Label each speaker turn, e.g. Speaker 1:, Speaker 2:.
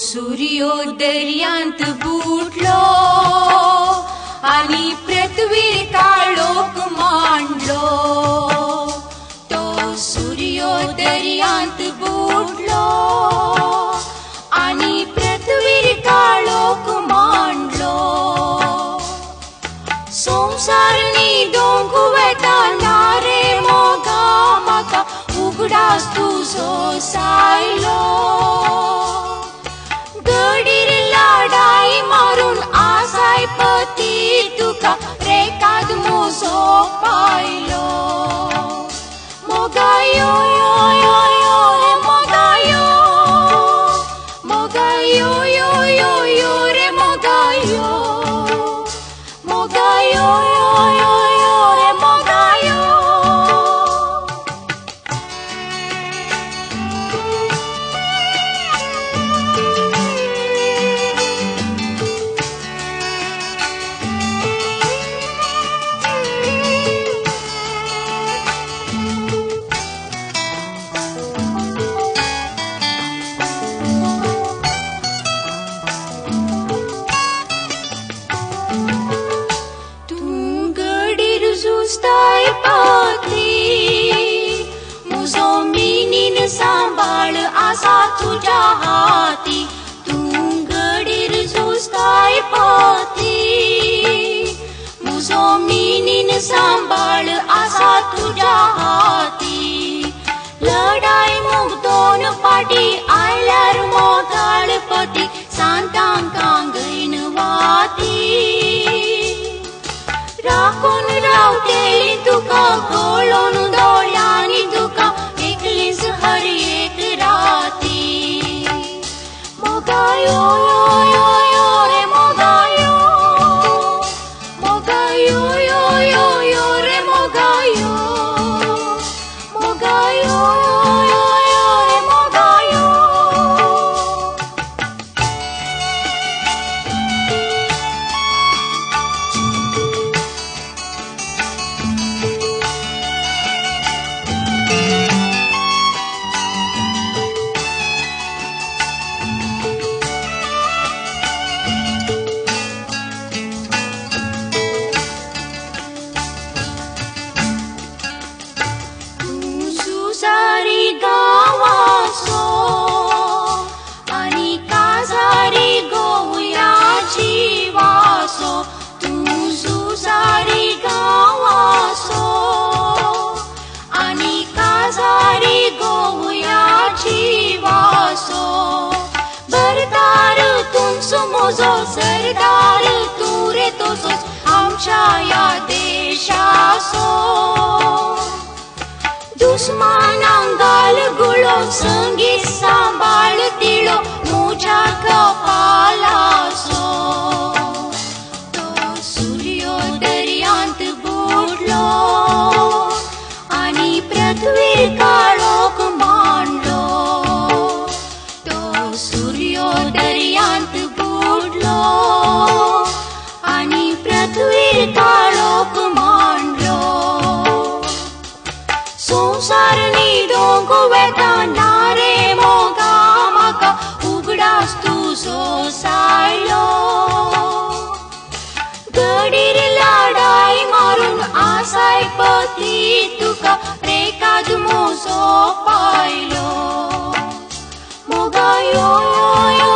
Speaker 1: सूर्यो दर्यांत बुडलो आणि पृथ्वीर काळोख मांडलो. तो सूर्यो दर्यांत बुडलो आणि पृथ्वीर काळोख मांडलो. संसारनी दोंग वेताना रे मोगा म्हाका उगडास तुजो सायलो. गडीर लाडाई मारून आसाय पती तुका रेकाद मोजो पायलो. मोगायो यो यो यो रे मोगायो, मोगायो यो यो यो रे मोगायो, मोगायो यो यो यो रे मोगायो. जुस्ताय पाती मुजो मिनीन सांभाळ आसा तुझ्या हाती. तू गडीर जुस्ताय पाती मुजो मिनीन सांभाळ आसा तुझ्या हाती. लढाई मग दोन पाटी आयल्यार मोगाळ पती सांतांका गैन वाती. राखून रावते तुका गळोन दोळ्यांनी तुका एकलीच हर एक राती. मोगायो यो यो यो रे मोगायो, मोगायो यो यो यो रे मोगायो, मोगायो यो यो यो रे मोगायो. सारी गावासो आणि काजारी गोवयाची वासो. तू सारी गावासो आणि काजारी गोवयाची वासो. बरदार तुमचो मोजो सरदार तू रे तोसोच आमच्या या देशाचो. दुश्मनांगाल गुळो संगीत सांभाळ तिळो मुझ्या कपालाचो. तो सूर्यो दर्यांत बुडलो आणि पृथ्वीर काळोख मांडलो. तो सूर्यो दर्यांत बुडलो आणि पृथ्वीर काळोख मांडलो. संसारनी दोंग वेताना रे मोगा म्हाका उगडास तुजो सायलो. गडीर लाडाई मारून आसाय पती तुका रेकाद मोजो पायलो. मोगायो यो यो